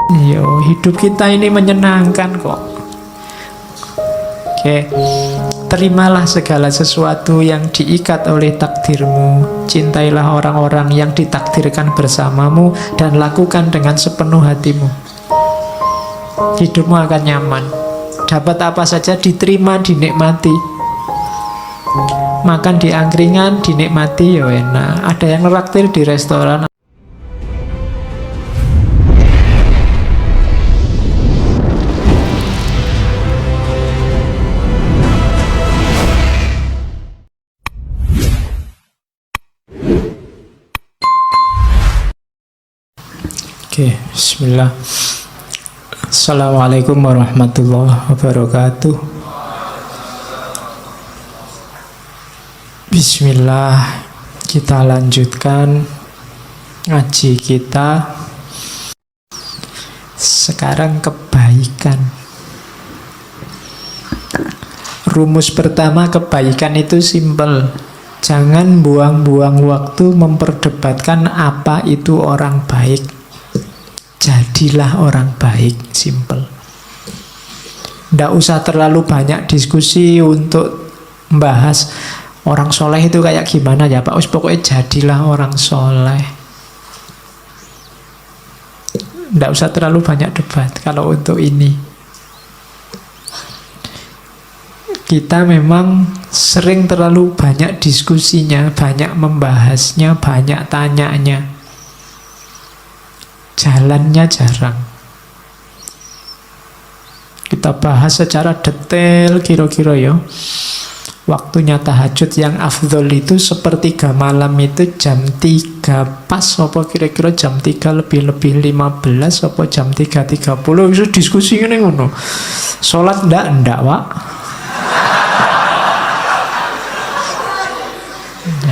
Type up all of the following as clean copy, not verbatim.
Yo, hidup kita ini menyenangkan kok. Oke, terimalah segala sesuatu yang diikat oleh takdirmu. Cintailah orang-orang yang ditakdirkan bersamamu dan lakukan dengan sepenuh hatimu. Hidupmu akan nyaman. Dapat apa saja diterima, dinikmati. Makan di angkringan, dinikmati, ya enak. Ada yang neraktir di restoran. Oke, bismillah. Assalamualaikum warahmatullahi wabarakatuh. Bismillah, kita lanjutkan ngaji kita. Sekarang kebaikan. Rumus pertama kebaikan itu simpel. Jangan buang-buang waktu memperdebatkan apa itu orang baik. Jadilah orang baik, simple. Nggak usah terlalu banyak diskusi untuk membahas orang soleh itu kayak gimana ya Pak. Pokoknya jadilah orang soleh. Nggak usah terlalu banyak debat kalau untuk ini. Kita memang sering terlalu banyak diskusinya, banyak membahasnya, banyak tanyanya. Jalannya jarang. Kita bahas secara detail kira-kira ya. Waktunya tahajud yang afdol itu sepertiga malam itu jam 3 pas, apa kira-kira jam 3 lebih 15 apa jam 3.30. Bisa diskusi ini ngono. Sholat enggak Pak.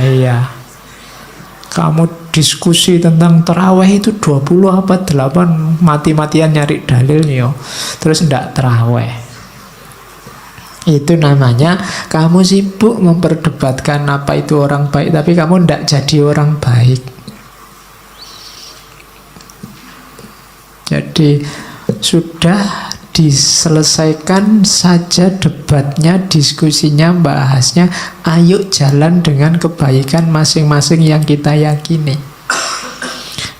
Iya. Kamu diskusi tentang terawih itu 20 apa 8, mati-matian nyari dalil yo. Terus ndak terawih. Itu namanya kamu sibuk memperdebatkan apa itu orang baik, tapi kamu ndak jadi orang baik. Jadi sudah diselesaikan saja debatnya, diskusinya, bahasnya. Ayo jalan dengan kebaikan masing-masing yang kita yakini.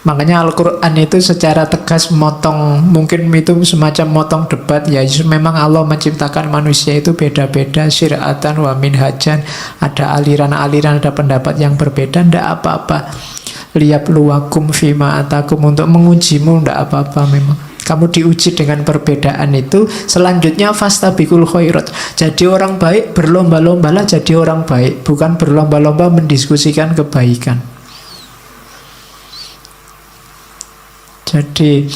Makanya Al-Quran itu secara tegas motong, mungkin itu semacam motong debat ya. Memang Allah menciptakan manusia itu beda-beda, syir'atan wa minhajan. Ada aliran-aliran, ada pendapat yang berbeda, ndak apa-apa. Liyabluwakum fima atakum, untuk mengujimu, ndak apa-apa memang. Kamu diuji dengan perbedaan itu. Selanjutnya fastabiqul khairat. Jadi orang baik, berlomba-lombalah jadi orang baik, bukan berlomba-lomba mendiskusikan kebaikan. Jadi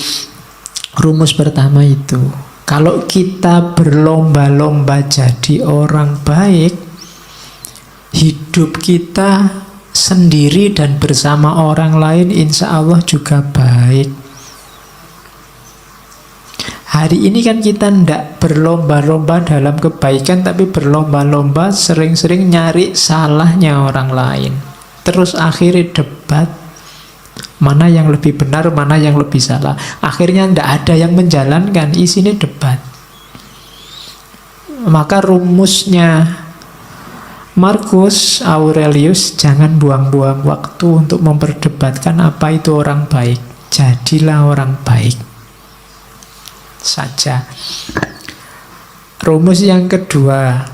rumus pertama itu, kalau kita berlomba-lomba jadi orang baik, hidup kita sendiri dan bersama orang lain insya Allah juga baik. Hari ini kan kita ndak berlomba-lomba dalam kebaikan, tapi berlomba-lomba sering-sering nyari salahnya orang lain. Terus akhirnya debat, mana yang lebih benar, mana yang lebih salah. Akhirnya ndak ada yang menjalankan, isinya debat. Maka rumusnya Marcus Aurelius, jangan buang-buang waktu untuk memperdebatkan apa itu orang baik. Jadilah orang baik saja. Rumus yang kedua,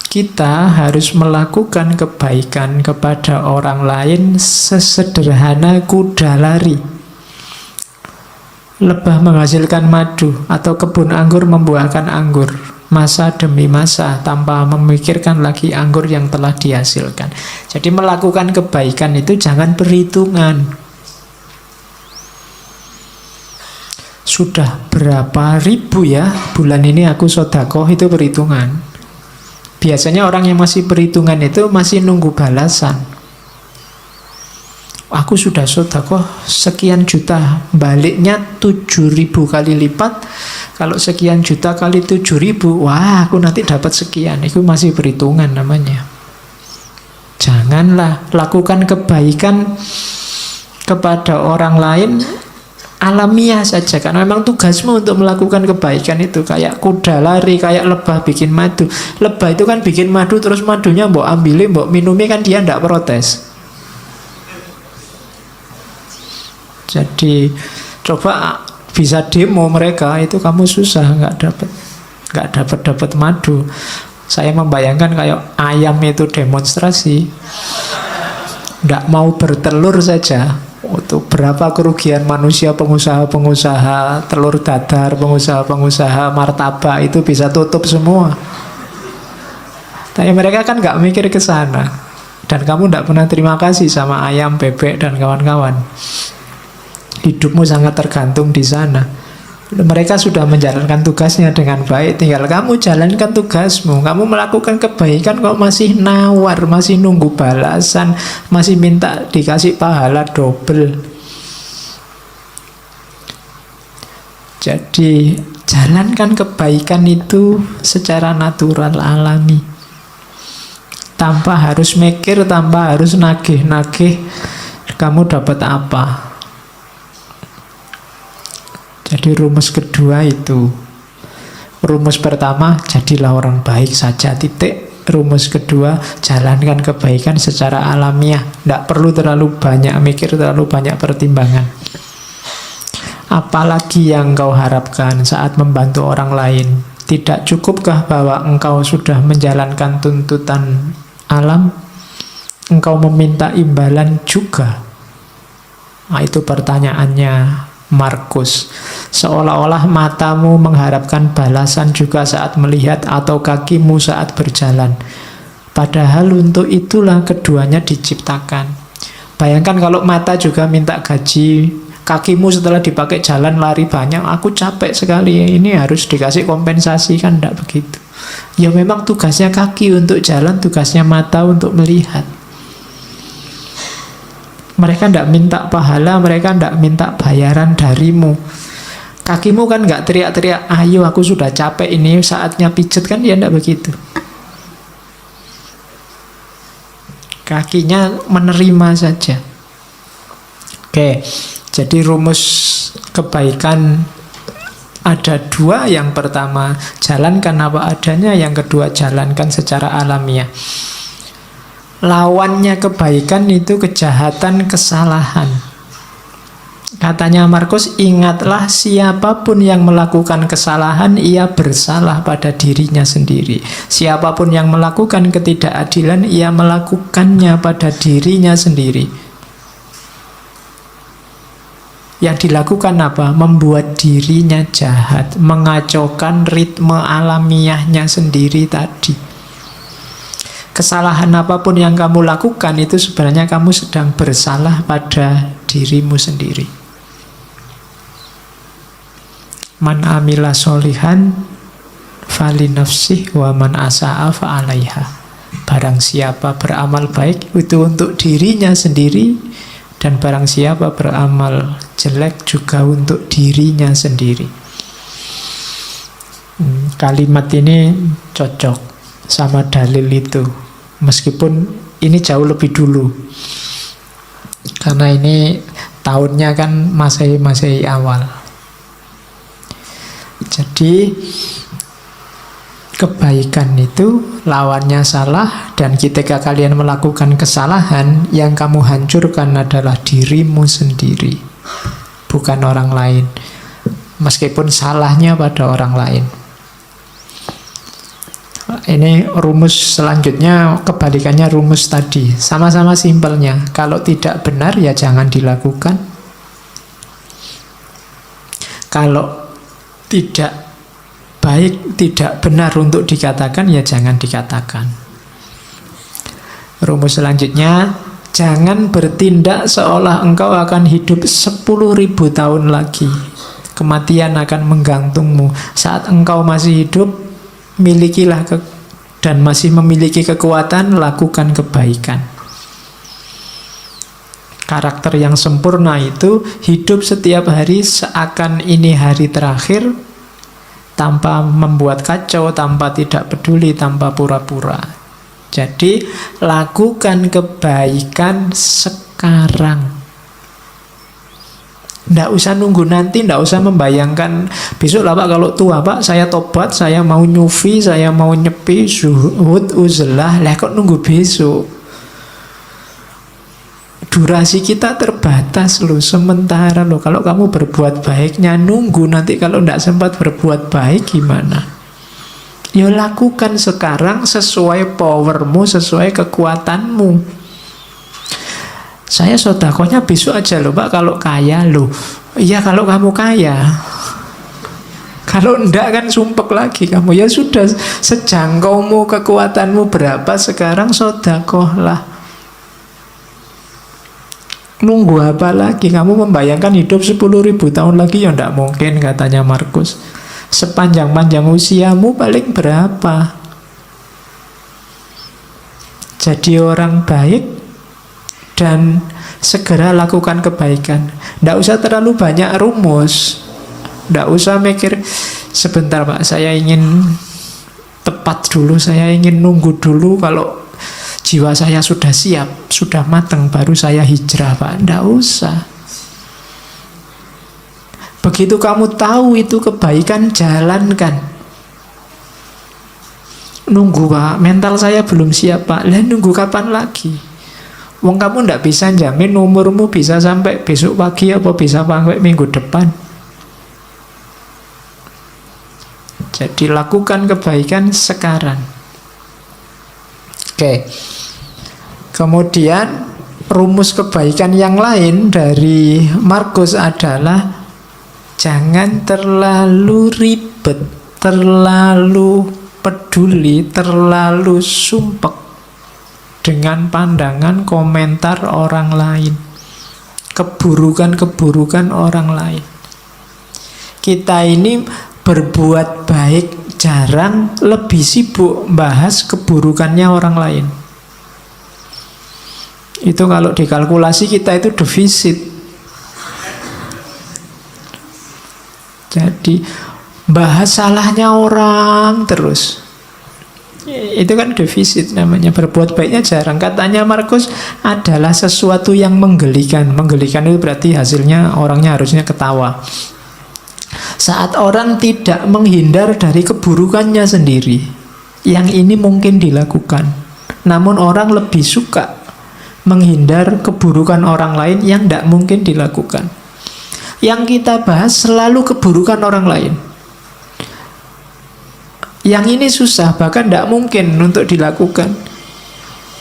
kita harus melakukan kebaikan kepada orang lain sesederhana kuda lari. Lebah menghasilkan madu atau kebun anggur membuahkan anggur, masa demi masa, tanpa memikirkan lagi anggur yang telah dihasilkan. Jadi melakukan kebaikan itu jangan perhitungan. Sudah berapa ribu ya bulan ini aku sedekah, itu perhitungan. Biasanya orang yang masih perhitungan itu masih nunggu balasan. Aku sudah sedekah sekian juta, baliknya 7.000 kali lipat. Kalau sekian juta kali 7.000, wah aku nanti dapat sekian. Itu masih perhitungan namanya. Janganlah lakukan kebaikan kepada orang lain alamiah saja, karena memang tugasmu untuk melakukan kebaikan itu. Kayak kuda lari, kayak lebah bikin madu. Lebah itu kan bikin madu, terus madunya mbok ambilin, mbok minumi, kan dia ndak protes. Jadi coba bisa demo mereka, itu kamu susah, nggak dapat madu. Saya membayangkan kayak ayam itu demonstrasi, nggak mau bertelur saja. Untuk berapa kerugian manusia, pengusaha-pengusaha telur dadar, pengusaha-pengusaha martabak itu bisa tutup semua. Tapi mereka kan nggak mikir ke sana. Dan kamu nggak pernah terima kasih sama ayam, bebek, dan kawan-kawan. Hidupmu sangat tergantung di sana. Mereka sudah menjalankan tugasnya dengan baik, tinggal kamu jalankan tugasmu. Kamu melakukan kebaikan kok masih nawar, masih nunggu balasan, masih minta dikasih pahala double. Jadi jalankan kebaikan itu secara natural, alami, tanpa harus mikir, tanpa harus nagih-nagih kamu dapat apa. Jadi rumus kedua itu. Rumus pertama, jadilah orang baik saja, titik. Rumus kedua, jalankan kebaikan secara alamiah. Tidak perlu terlalu banyak mikir, terlalu banyak pertimbangan. Apalagi yang kau harapkan saat membantu orang lain? Tidak cukupkah bahwa engkau sudah menjalankan tuntutan alam? Engkau meminta imbalan juga? Nah, itu pertanyaannya Markus. Seolah-olah matamu mengharapkan balasan juga saat melihat, atau kakimu saat berjalan. Padahal untuk itulah keduanya diciptakan. Bayangkan kalau mata juga minta gaji, kakimu setelah dipakai jalan lari banyak, aku capek sekali, ini harus dikasih kompensasi, kan tidak begitu. Ya memang tugasnya kaki untuk jalan, tugasnya mata untuk melihat. Mereka tidak minta pahala, mereka tidak minta bayaran darimu. Kakimu kan nggak teriak-teriak, ayo aku sudah capek ini, saatnya pijet, kan ya tidak begitu. Kakinya menerima saja. Oke, jadi rumus kebaikan ada dua. Yang pertama, jalankan apa adanya. Yang kedua, jalankan secara alamiah. Lawannya kebaikan itu kejahatan, kesalahan. Katanya Markus, ingatlah siapapun yang melakukan kesalahan, ia bersalah pada dirinya sendiri. Siapapun yang melakukan ketidakadilan, ia melakukannya pada dirinya sendiri. Yang dilakukan apa? Membuat dirinya jahat, mengacaukan ritme alamiahnya sendiri tadi. Kesalahan apapun yang kamu lakukan itu sebenarnya kamu sedang bersalah pada dirimu sendiri. Man amila solihan fali nafsih wa man asa'a fa alaiha. Barang siapa beramal baik itu untuk dirinya sendiri, dan barang siapa beramal jelek juga untuk dirinya sendiri. Kalimat ini cocok sama dalil itu, meskipun ini jauh lebih dulu, karena ini tahunnya kan Masehi awal. Jadi kebaikan itu lawannya salah, dan ketika kalian melakukan kesalahan, yang kamu hancurkan adalah dirimu sendiri, bukan orang lain, meskipun salahnya pada orang lain. Ini rumus selanjutnya, kebalikannya rumus tadi. Sama-sama simpelnya. Kalau tidak benar ya jangan dilakukan. Kalau tidak baik, tidak benar untuk dikatakan, ya jangan dikatakan. Rumus selanjutnya, jangan bertindak seolah engkau akan hidup 10.000 tahun lagi. Kematian akan menggantungmu. Saat engkau masih hidup, milikilah dan masih memiliki kekuatan, lakukan kebaikan. Karakter yang sempurna itu hidup setiap hari seakan ini hari terakhir, tanpa membuat kacau, tanpa tidak peduli, tanpa pura-pura. Jadi lakukan kebaikan sekarang. Nggak usah nunggu nanti, nggak usah membayangkan besok lah Pak kalau tua Pak saya tobat, saya mau nyufi, saya mau nyepi, zuhud, uzlah. Lah kok nunggu besok? Durasi kita terbatas loh, sementara loh. Kalau kamu berbuat baiknya nunggu, nanti kalau nggak sempat berbuat baik gimana? Ya lakukan sekarang sesuai powermu, sesuai kekuatanmu. Saya sodakohnya besok aja loh Pak kalau kaya loh. Iya kalau kamu kaya. Kalau enggak kan sumpek lagi kamu. Ya sudah, sejangkaumu, kekuatanmu berapa sekarang, sodakohlah. Nunggu apa lagi? Kamu membayangkan hidup 10.000 tahun lagi, ya enggak mungkin katanya Markus. Sepanjang-panjang usiamu paling berapa? Jadi orang baik dan segera lakukan kebaikan. Tidak usah terlalu banyak rumus. Tidak usah mikir, sebentar Pak, saya ingin tepat dulu, saya ingin nunggu dulu. Kalau jiwa saya sudah siap, sudah matang, baru saya hijrah Pak. Tidak usah. Begitu kamu tahu itu kebaikan, jalankan. Nunggu Pak, mental saya belum siap Pak. Lah nunggu kapan lagi? Wong kamu ndak bisa jamin umurmu bisa sampai besok pagi apa bisa sampai minggu depan. Jadi lakukan kebaikan sekarang. Oke. Kemudian rumus kebaikan yang lain dari Markus adalah jangan terlalu ribet, terlalu peduli, terlalu sumpek dengan pandangan komentar orang lain, keburukan-keburukan orang lain. Kita ini berbuat baik jarang, lebih sibuk bahas keburukannya orang lain. Itu kalau dikalkulasi kita itu defisit. Jadi bahas salahnya orang terus. Itu kan defisit namanya. Berbuat baiknya jarang. Katanya Markus adalah sesuatu yang menggelikan. Menggelikan itu berarti hasilnya orangnya harusnya ketawa. Saat orang tidak menghindar dari keburukannya sendiri, yang ini mungkin dilakukan. Namun orang lebih suka menghindar keburukan orang lain yang tidak mungkin dilakukan. Yang kita bahas selalu keburukan orang lain. Yang ini susah, bahkan tidak mungkin untuk dilakukan.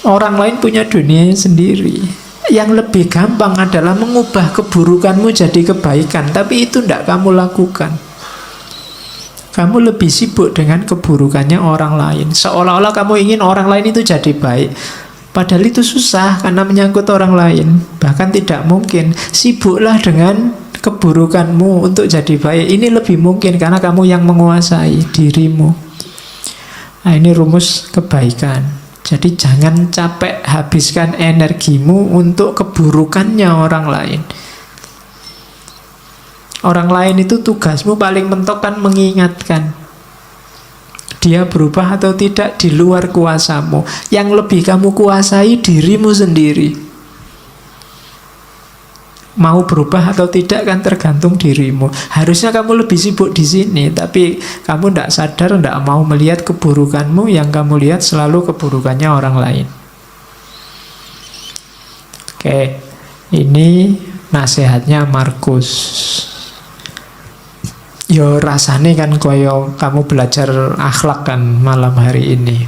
Orang lain punya dunia sendiri. Yang lebih gampang adalah mengubah keburukanmu jadi kebaikan. Tapi itu tidak kamu lakukan. Kamu lebih sibuk dengan keburukannya orang lain. Seolah-olah kamu ingin orang lain itu jadi baik. Padahal itu susah karena menyangkut orang lain. Bahkan tidak mungkin. Sibuklah dengan keburukanmu untuk jadi baik. Ini lebih mungkin karena kamu yang menguasai dirimu. Nah, ini rumus kebaikan. Jadi jangan capek habiskan energimu untuk keburukannya orang lain. Orang lain itu tugasmu paling mentok kan mengingatkan. Dia berubah atau tidak di luar kuasamu. Yang lebih kamu kuasai dirimu sendiri. Mau berubah atau tidak kan tergantung dirimu. Harusnya kamu lebih sibuk di sini, tapi kamu tidak sadar, tidak mau melihat keburukanmu. Yang kamu lihat selalu keburukannya orang lain. Oke, ini nasihatnya Markus. Yo rasane kan koyo kamu belajar akhlak kan malam hari ini.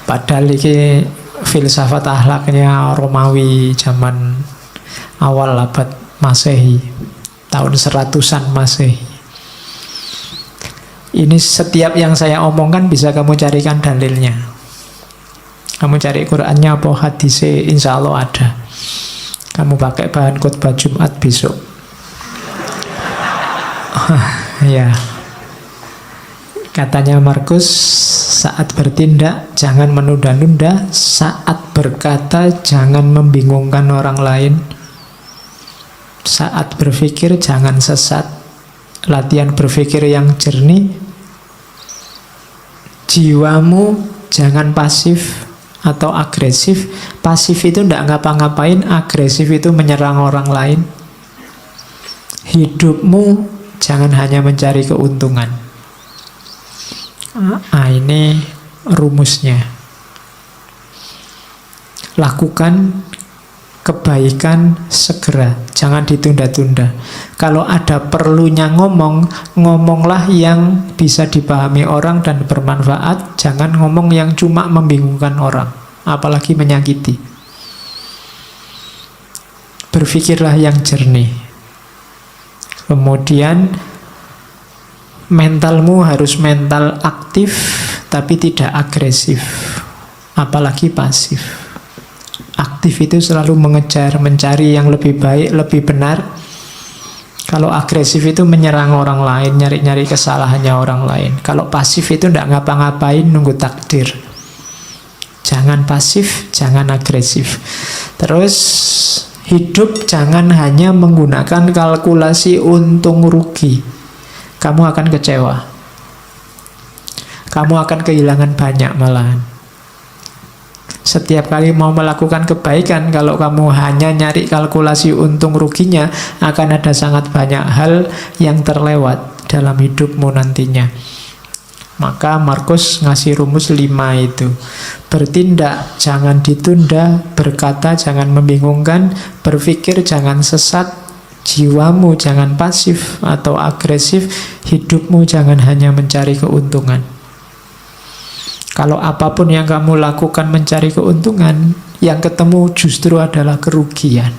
Padahal ini filsafat akhlaknya Romawi zaman awal abad Masehi, tahun 100-an Masehi. Ini setiap yang saya omongkan bisa kamu carikan dalilnya. Kamu cari Qur'annya apa hadisnya, insya Allah ada. Kamu pakai bahan khutbah Jumat besok. Ya. Katanya Markus, saat bertindak jangan menunda-nunda, saat berkata jangan membingungkan orang lain. Saat berpikir jangan sesat. Latihan berpikir yang jernih. Jiwamu jangan pasif atau agresif. Pasif itu tidak ngapa-ngapain, agresif itu menyerang orang lain. hidupmu jangan hanya mencari keuntungan. Ini rumusnya. Lakukan kebaikan segera, jangan ditunda-tunda. Kalau ada perlunya ngomong, ngomonglah yang bisa dipahami orang dan bermanfaat. Jangan ngomong yang cuma membingungkan orang, apalagi menyakiti. Berpikirlah yang jernih. Kemudian mentalmu harus mental aktif, tapi tidak agresif, apalagi pasif. Aktif itu selalu mengejar, mencari yang lebih baik, lebih benar. Kalau agresif itu menyerang orang lain, nyari-nyari kesalahannya orang lain. Kalau pasif itu tidak ngapa-ngapain, nunggu takdir. Jangan pasif, jangan agresif. Terus hidup jangan hanya menggunakan kalkulasi untung rugi. Kamu akan kecewa. Kamu akan kehilangan banyak malahan. Setiap kali mau melakukan kebaikan, kalau kamu hanya nyari kalkulasi untung ruginya, akan ada sangat banyak hal yang terlewat dalam hidupmu nantinya. Maka Markus ngasih rumus 5 itu. Bertindak jangan ditunda, berkata jangan membingungkan, berpikir jangan sesat, jiwamu jangan pasif atau agresif, hidupmu jangan hanya mencari keuntungan. Kalau apapun yang kamu lakukan mencari keuntungan, yang ketemu justru adalah kerugian.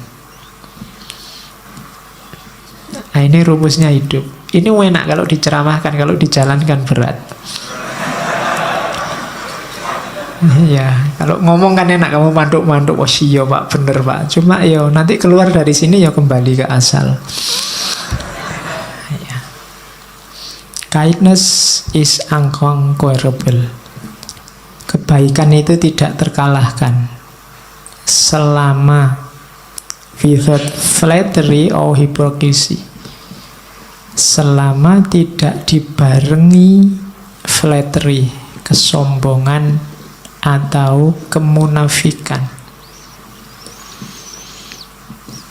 Nah, ini rumusnya hidup. Ini enak kalau diceramahkan, kalau dijalankan berat. Ya, kalau ngomong kan enak, kamu mantuk-mantuk, oh iya Pak, bener Pak. Cuma yo nanti keluar dari sini ya kembali ke asal. Ya. Kindness is unconquerable. Kebaikan itu tidak terkalahkan selama without flattery or hypocrisy. Selama tidak dibarengi flattery, kesombongan atau kemunafikan.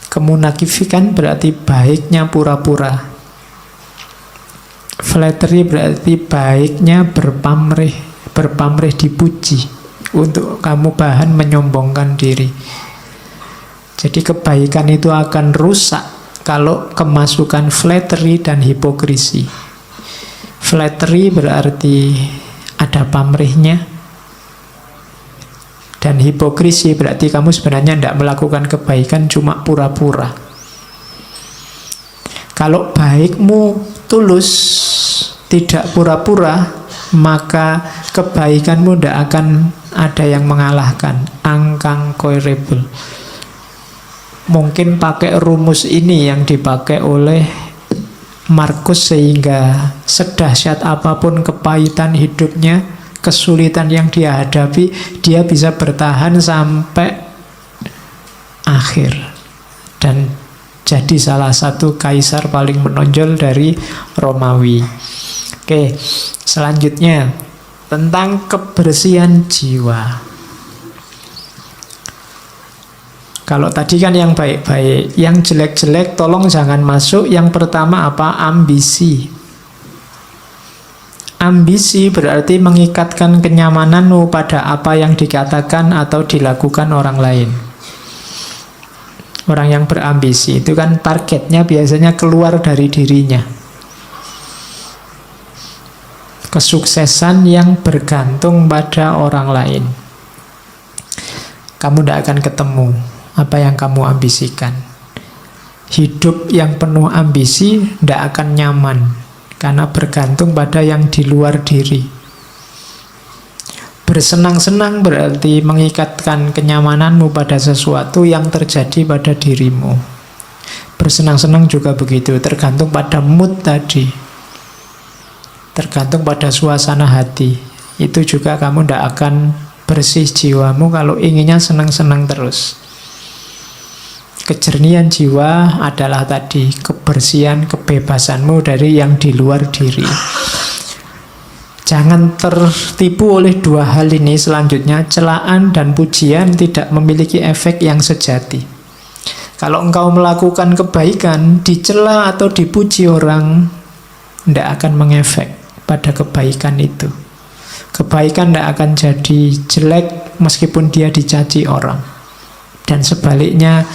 Kemunafikan berarti baiknya pura-pura. Flattery berarti baiknya berpamrih dipuji, untuk kamu bahan menyombongkan diri. Jadi kebaikan itu akan rusak kalau kemasukan flattery dan hipokrisi. Flattery berarti ada pamrihnya, dan hipokrisi berarti kamu sebenarnya tidak melakukan kebaikan, cuma pura-pura. Kalau baikmu tulus, tidak pura-pura, maka kebaikanmu tidak akan ada yang mengalahkan. Unconquerable. Mungkin pakai rumus ini yang dipakai oleh Markus, sehingga sedahsyat apapun kepahitan hidupnya, kesulitan yang dia hadapi, dia bisa bertahan sampai akhir dan jadi salah satu kaisar paling menonjol dari Romawi. Oke, selanjutnya tentang kebersihan jiwa. Kalau tadi kan yang baik-baik, yang jelek-jelek tolong jangan masuk. Yang pertama apa? Ambisi. Ambisi berarti mengikatkan kenyamananmu pada apa yang dikatakan atau dilakukan orang lain. Orang yang berambisi itu kan targetnya biasanya keluar dari dirinya. Kesuksesan yang bergantung pada orang lain. Kamu tidak akan ketemu apa yang kamu ambisikan. Hidup yang penuh ambisi tidak akan nyaman, karena bergantung pada yang di luar diri. Bersenang-senang berarti mengikatkan kenyamananmu pada sesuatu yang terjadi pada dirimu. Bersenang-senang juga begitu, tergantung pada mood tadi. Tergantung pada suasana hati. Itu juga kamu tidak akan bersih jiwamu kalau inginnya senang-senang terus. Kejernihan jiwa adalah tadi kebersihan, kebebasanmu dari yang di luar diri. Jangan tertipu oleh dua hal ini. Selanjutnya, celaan dan pujian tidak memiliki efek yang sejati. Kalau engkau melakukan kebaikan, dicela atau dipuji orang, tidak akan mengefek pada kebaikan itu. Kebaikan tidak akan jadi jelek meskipun dia dicaci orang. Dan sebaliknya,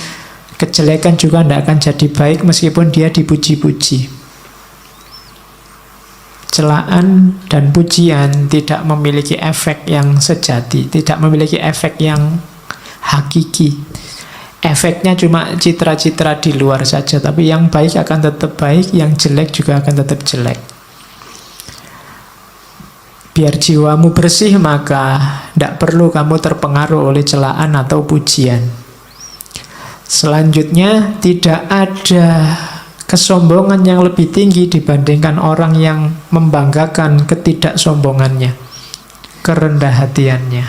kejelekan juga tidak akan jadi baik meskipun dia dipuji-puji. Celaan dan pujian tidak memiliki efek yang sejati, tidak memiliki efek yang hakiki. Efeknya cuma citra-citra di luar saja, tapi yang baik akan tetap baik, yang jelek juga akan tetap jelek. Biar jiwamu bersih, maka tidak perlu kamu terpengaruh oleh celaan atau pujian. Selanjutnya, tidak ada kesombongan yang lebih tinggi dibandingkan orang yang membanggakan ketidaksombongannya, kerendah hatiannya.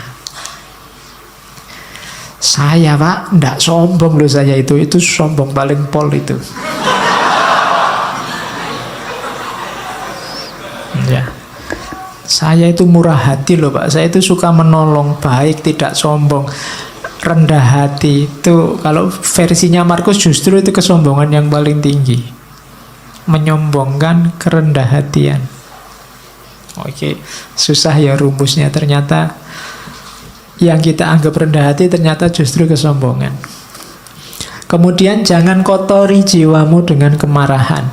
Saya Pak, tidak sombong loh saya itu sombong paling pol itu. Ya. Saya itu murah hati loh Pak, saya itu suka menolong, baik, tidak sombong. Rendah hati itu, kalau versinya Markus justru itu kesombongan yang paling tinggi. Menyombongkan kerendah hatian. Oke, susah ya rumusnya, ternyata yang kita anggap rendah hati ternyata justru kesombongan. Kemudian jangan kotori jiwamu dengan kemarahan.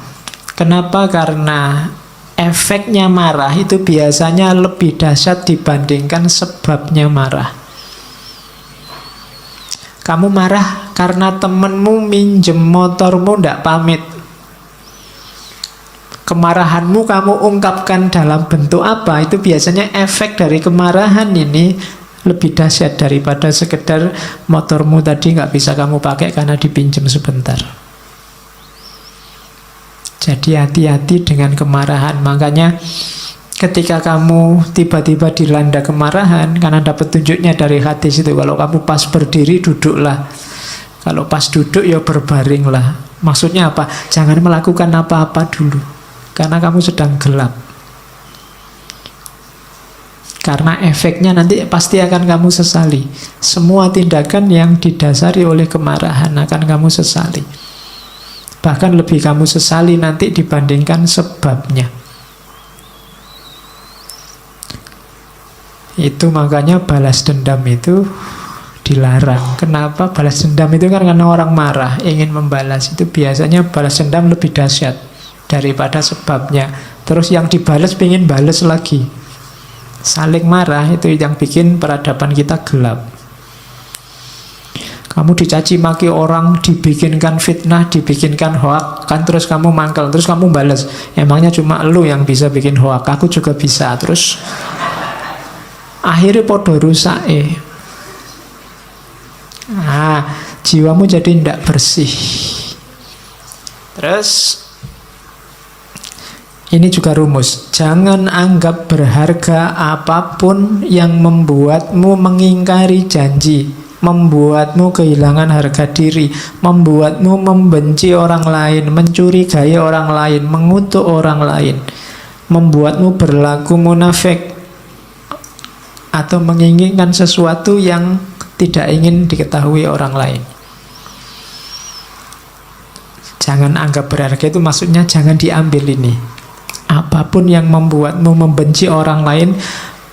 Kenapa? Karena efeknya marah itu biasanya lebih dahsyat dibandingkan sebabnya marah. Kamu marah karena temenmu minjem motormu ndak pamit. Kemarahanmu kamu ungkapkan dalam bentuk apa? Itu biasanya efek dari kemarahan ini lebih dahsyat daripada sekedar motormu tadi nggak bisa kamu pakai karena dipinjam sebentar. Jadi hati-hati dengan kemarahan. Makanya ketika kamu tiba-tiba dilanda kemarahan, karena dapat tunjuknya dari hadis itu, kalau kamu pas berdiri duduklah, kalau pas duduk ya berbaringlah. Maksudnya apa? Jangan melakukan apa-apa dulu, karena kamu sedang gelap. Karena efeknya nanti pasti akan kamu sesali. Semua tindakan yang didasari oleh kemarahan akan kamu sesali. Bahkan lebih kamu sesali nanti dibandingkan sebabnya. Itu makanya balas dendam itu dilarang. Kenapa? Balas dendam itu kan karena orang marah, ingin membalas. Itu biasanya balas dendam lebih dahsyat daripada sebabnya. Terus yang dibalas pengen balas lagi. Saling marah itu yang bikin peradaban kita gelap. Kamu dicaci maki orang, dibikinkan fitnah, dibikinkan hoak, kan terus kamu mangkel, terus kamu balas. Emangnya cuma lu yang bisa bikin hoak, aku juga bisa. Terus akhirnya podo rusak. Jiwamu jadi tidak bersih. Terus ini juga rumus. Jangan anggap berharga apapun yang membuatmu mengingkari janji, membuatmu kehilangan harga diri, membuatmu membenci orang lain, mencurigai orang lain, mengutuk orang lain, membuatmu berlaku munafik, atau menginginkan sesuatu yang tidak ingin diketahui orang lain. Jangan anggap berharga itu maksudnya jangan diambil ini. Apapun yang membuatmu membenci orang lain,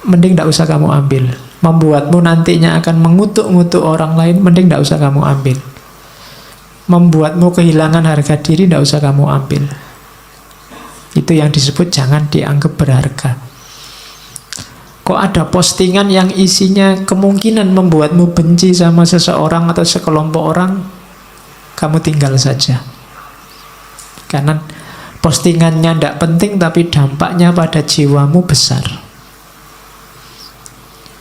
mending tidak usah kamu ambil. Membuatmu nantinya akan mengutuk-ngutuk orang lain, mending tidak usah kamu ambil. Membuatmu kehilangan harga diri, tidak usah kamu ambil. Itu yang disebut jangan dianggap berharga. Kok ada postingan yang isinya kemungkinan membuatmu benci sama seseorang atau sekelompok orang, kamu tinggal saja. Karena postingannya tidak penting, tapi dampaknya pada jiwamu besar.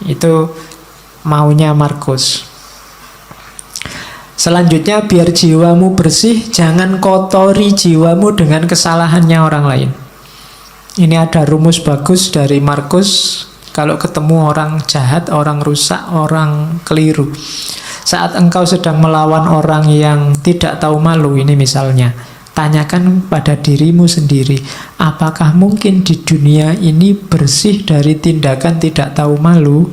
Itu maunya Markus. Selanjutnya, biar jiwamu bersih, jangan kotori jiwamu dengan kesalahannya orang lain. Ini ada rumus bagus dari Markus. Kalau ketemu orang jahat, orang rusak, orang keliru, saat engkau sedang melawan orang yang tidak tahu malu, ini misalnya, tanyakan pada dirimu sendiri, apakah mungkin di dunia ini bersih dari tindakan tidak tahu malu?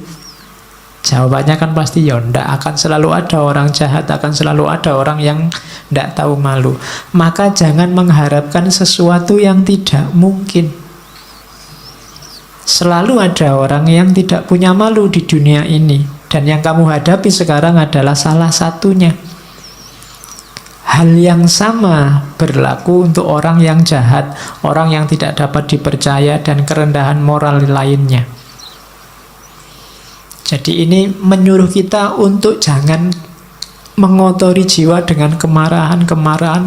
Jawabannya kan pasti ya ndak, akan selalu ada orang jahat, akan selalu ada orang yang ndak tahu malu. Maka jangan mengharapkan sesuatu yang tidak mungkin. Selalu ada orang yang tidak punya malu di dunia ini, dan yang kamu hadapi sekarang adalah salah satunya. Hal yang sama berlaku untuk orang yang jahat, orang yang tidak dapat dipercaya, dan kerendahan moral lainnya. Jadi ini menyuruh kita untuk jangan mengotori jiwa dengan kemarahan,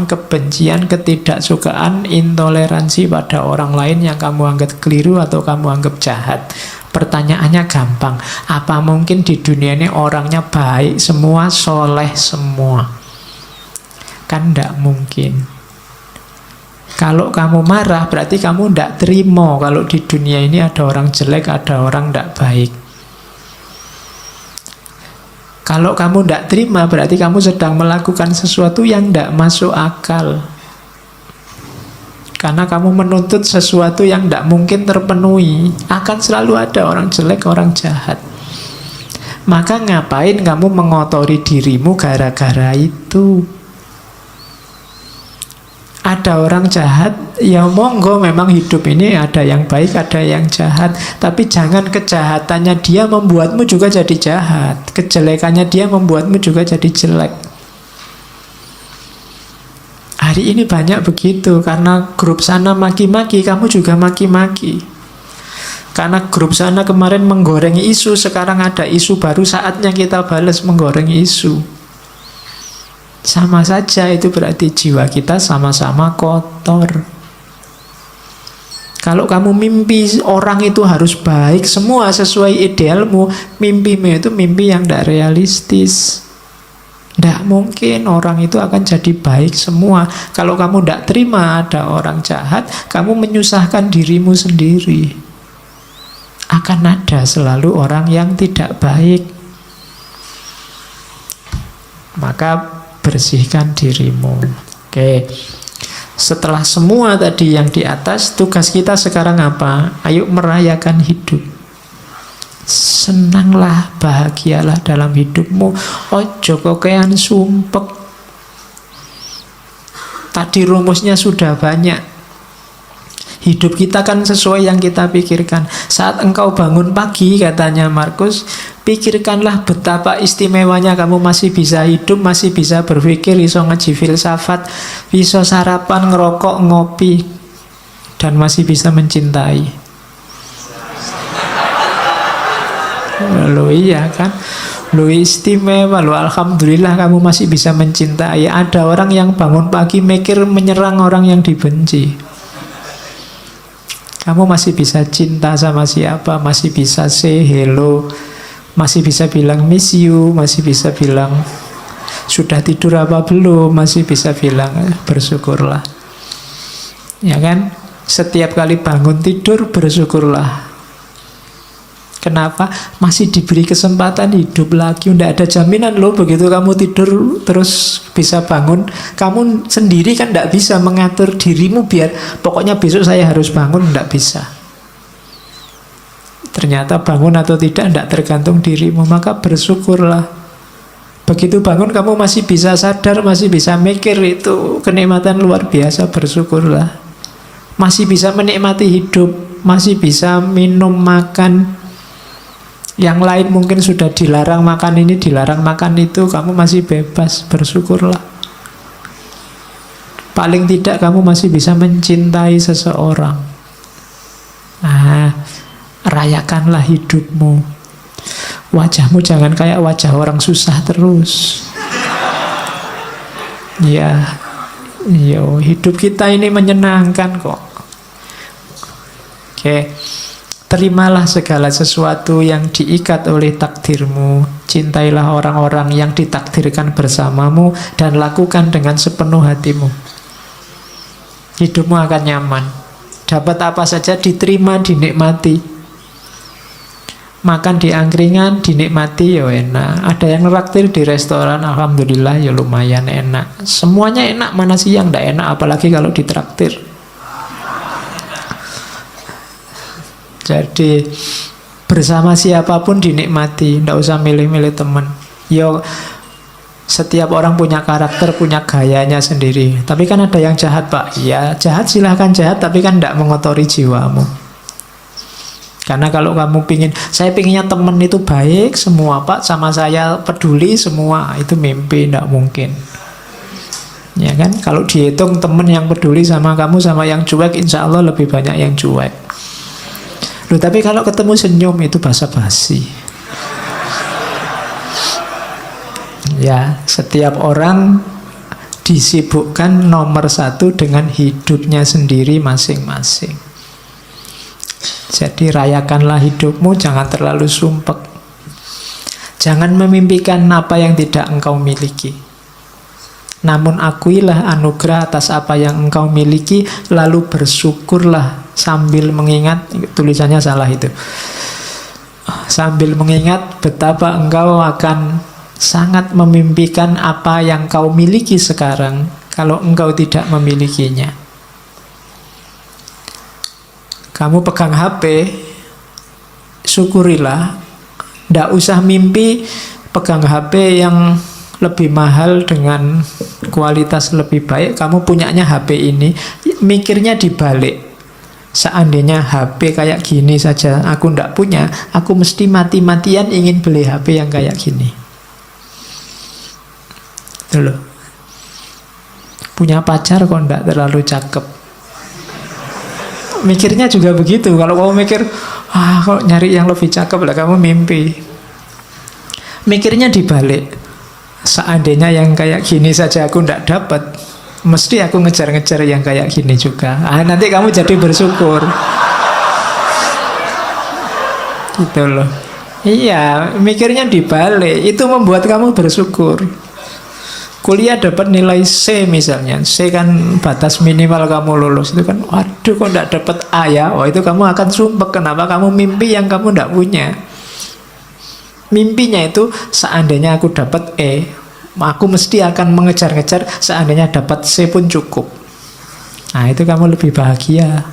kebencian, ketidaksukaan, intoleransi pada orang lain yang kamu anggap keliru atau kamu anggap jahat. Pertanyaannya gampang, apa mungkin di dunia ini orangnya baik semua, soleh semua? Kan tidak mungkin. Kalau kamu marah berarti kamu tidak terima kalau di dunia ini ada orang jelek, ada orang tidak baik. Kalau kamu tidak terima berarti kamu sedang melakukan sesuatu yang tidak masuk akal. Karena kamu menuntut sesuatu yang tidak mungkin terpenuhi. Akan selalu ada orang jelek, orang jahat. Maka ngapain kamu mengotori dirimu gara-gara itu? Ada orang jahat, ya monggo, memang hidup ini ada yang baik, ada yang jahat. Tapi jangan kejahatannya dia membuatmu juga jadi jahat, kejelekannya dia membuatmu juga jadi jelek. Hari ini banyak begitu, karena grup sana maki-maki, kamu juga maki-maki. Karena grup sana kemarin menggoreng isu, sekarang ada isu baru, saatnya kita balas menggoreng isu. Sama saja, itu berarti jiwa kita sama-sama kotor. Kalau kamu mimpi orang itu harus baik semua sesuai idealmu, mimpimu itu mimpi yang tidak realistis. Tidak mungkin orang itu akan jadi baik semua. Kalau kamu tidak terima ada orang jahat, kamu menyusahkan dirimu sendiri. Akan ada selalu orang yang tidak baik. Maka bersihkan dirimu. Oke. Setelah semua tadi yang di atas, tugas kita sekarang apa? Ayo merayakan hidup. Senanglah, bahagialah dalam hidupmu. Ojo kokean sumpek. Tadi rumusnya sudah banyak. Hidup kita kan sesuai yang kita pikirkan. Saat engkau bangun pagi, katanya Markus, pikirkanlah betapa istimewanya kamu masih bisa hidup, masih bisa berpikir, iso ngaji filsafat, bisa sarapan, ngerokok, ngopi, dan masih bisa mencintai. Loh iya kan? Loh istimewa, loh alhamdulillah kamu masih bisa mencintai. Ada orang yang bangun pagi mikir menyerang orang yang dibenci. Kamu masih bisa cinta sama siapa, masih bisa say hello, masih bisa bilang miss you, masih bisa bilang sudah tidur apa belum, masih bisa bilang bersyukurlah. Ya kan? Setiap kali bangun tidur bersyukurlah. Kenapa? Masih diberi kesempatan hidup lagi. Tidak ada jaminan loh begitu kamu tidur terus bisa bangun. Kamu sendiri kan tidak bisa mengatur dirimu biar pokoknya besok saya harus bangun. Tidak bisa. Ternyata bangun atau tidak tergantung dirimu. Maka bersyukurlah. Begitu bangun kamu masih bisa sadar, masih bisa mikir, itu kenikmatan luar biasa. Bersyukurlah. Masih bisa menikmati hidup, masih bisa minum, makan. Yang lain mungkin sudah dilarang makan ini, dilarang makan itu, kamu masih bebas, bersyukurlah. Paling tidak kamu masih bisa mencintai seseorang. Nah, rayakanlah hidupmu. Wajahmu jangan kayak wajah orang susah terus. Ya, hidup kita ini menyenangkan kok. Oke. Terimalah segala sesuatu yang diikat oleh takdirmu. Cintailah orang-orang yang ditakdirkan bersamamu dan lakukan dengan sepenuh hatimu. Hidupmu akan nyaman. Dapat apa saja diterima, dinikmati. Makan di angkringan, dinikmati, ya enak. Ada yang neraktir di restoran, alhamdulillah, ya lumayan enak. Semuanya enak, mana sih yang tidak enak, apalagi kalau ditraktir. Jadi Bersama siapapun dinikmati, ndak usah milih-milih teman. Yo, setiap orang punya karakter, punya gayanya sendiri. Tapi kan ada yang jahat, Pak. Ya, jahat silahkan jahat, tapi kan ndak mengotori jiwamu. Karena kalau kamu saya pinginnya teman itu baik semua, Pak, sama saya peduli semua, itu mimpi, ndak mungkin. Ya kan, kalau dihitung teman yang peduli sama kamu sama yang cuek, insya Allah lebih banyak yang cuek. Loh, tapi kalau ketemu senyum itu basa-basi. Ya, setiap orang disibukkan nomor satu dengan hidupnya sendiri masing-masing. Jadi rayakanlah hidupmu, jangan terlalu sumpek. Jangan memimpikan apa yang tidak engkau miliki. Namun akuilah anugerah atas apa yang engkau miliki, lalu bersyukurlah sambil mengingat, tulisannya salah itu. Sambil mengingat betapa engkau akan sangat memimpikan apa yang kau miliki sekarang kalau engkau tidak memilikinya. Kamu pegang HP, syukurilah. Nggak usah mimpi pegang HP yang lebih mahal dengan kualitas lebih baik. Kamu punyanya HP ini, mikirnya dibalik. Seandainya HP kayak gini saja aku ndak punya, aku mesti mati-matian ingin beli HP yang kayak gini. Itu loh. Punya pacar kok ndak terlalu cakep. Mikirnya juga begitu. Kalau kamu mikir, kok nyari yang lebih cakep lah, kamu mimpi. Mikirnya dibalik. Seandainya yang kayak gini saja aku ndak dapat, mesti aku ngejar-ngejar yang kayak gini juga. Nanti kamu jadi bersyukur. Gitu loh. Iya, mikirnya dibalik. Itu membuat kamu bersyukur. Kuliah dapat nilai C misalnya. C kan batas minimal kamu lulus. Itu kan, waduh kok ndak dapat A ya. Oh, itu kamu akan sumpek. Kenapa kamu mimpi yang kamu ndak punya? Mimpinya itu seandainya aku dapat E, aku mesti akan mengejar-ngejar, seandainya dapat C pun cukup. Nah, itu kamu lebih bahagia.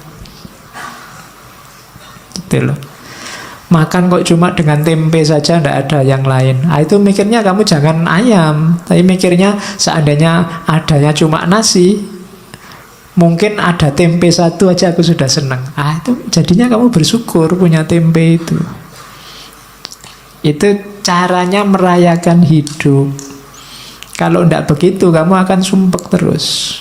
Gitu loh. Makan kok cuma dengan tempe saja, tidak ada yang lain. Nah, itu mikirnya kamu jangan ayam, tapi mikirnya seandainya adanya cuma nasi, mungkin ada tempe satu aja aku sudah senang. Itu jadinya kamu bersyukur punya tempe itu. Itu caranya merayakan hidup. Kalau tidak begitu, kamu akan sumpek terus.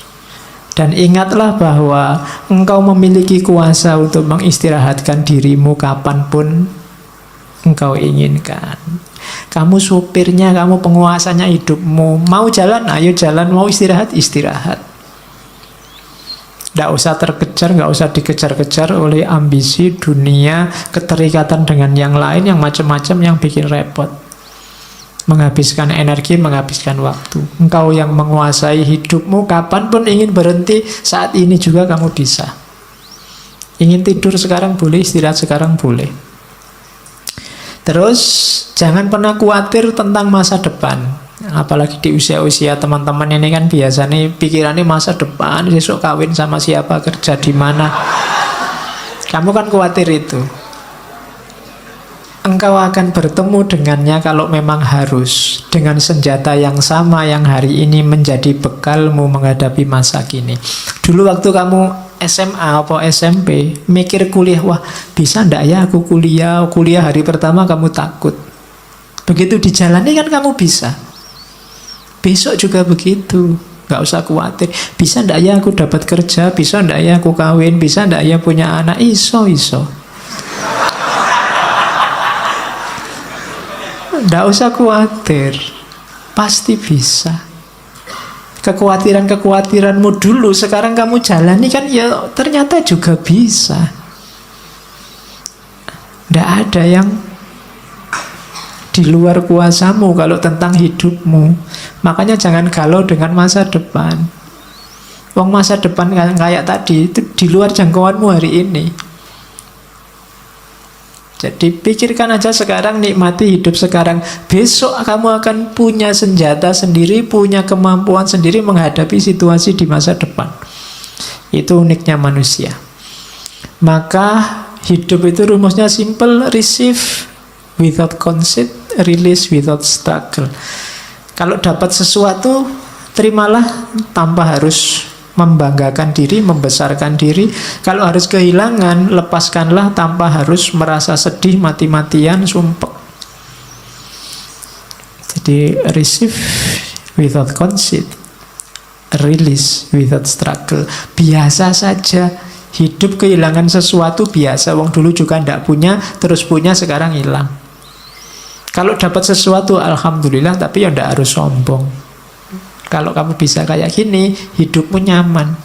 Dan ingatlah bahwa engkau memiliki kuasa untuk mengistirahatkan dirimu kapanpun engkau inginkan. Kamu supirnya, kamu penguasanya hidupmu. Mau jalan, ayo jalan. Mau istirahat, istirahat. Tidak usah terkejar, nggak usah dikejar-kejar oleh ambisi dunia, keterikatan dengan yang lain, yang macam-macam yang bikin repot. Menghabiskan energi, menghabiskan waktu. Engkau yang menguasai hidupmu, kapanpun ingin berhenti, saat ini juga kamu bisa. Ingin tidur sekarang boleh, istirahat sekarang boleh. Terus, jangan pernah khawatir tentang masa depan. Apalagi di usia-usia teman-teman ini kan biasanya pikirannya masa depan, besok kawin sama siapa, kerja di mana. Kamu kan khawatir itu. Engkau akan bertemu dengannya kalau memang harus, dengan senjata yang sama yang hari ini menjadi bekalmu menghadapi masa kini. Dulu waktu kamu SMA atau SMP mikir kuliah, wah bisa ndak ya aku kuliah hari pertama kamu takut. Begitu dijalani kan kamu bisa. Besok juga begitu, gak usah khawatir. Bisa ndak ya aku dapat kerja, bisa ndak ya aku kawin, bisa ndak ya punya anak, iso. Ndak usah khawatir, pasti bisa. Kekhawatiranmu dulu, sekarang kamu jalani kan ya ternyata juga bisa. Ndak ada yang di luar kuasamu kalau tentang hidupmu. Makanya jangan galau dengan masa depan. Wong masa depan kayak tadi itu di luar jangkauanmu hari ini. Jadi pikirkan aja sekarang, nikmati hidup sekarang. Besok kamu akan punya senjata sendiri, punya kemampuan sendiri menghadapi situasi di masa depan. Itu uniknya manusia. Maka Hidup itu rumusnya simple, receive without conceit, release without struggle. Kalau dapat sesuatu, terimalah tanpa harus membanggakan diri, membesarkan diri. Kalau harus kehilangan, lepaskanlah tanpa harus merasa sedih, mati-matian, sumpek. Jadi receive without conceit, release without struggle. Biasa saja. Hidup kehilangan sesuatu biasa. Wong dulu juga ndak punya, terus punya, sekarang hilang. Kalau dapat sesuatu, alhamdulillah, tapi ya ndak harus sombong. Kalau kamu bisa kayak gini, hidupmu nyaman.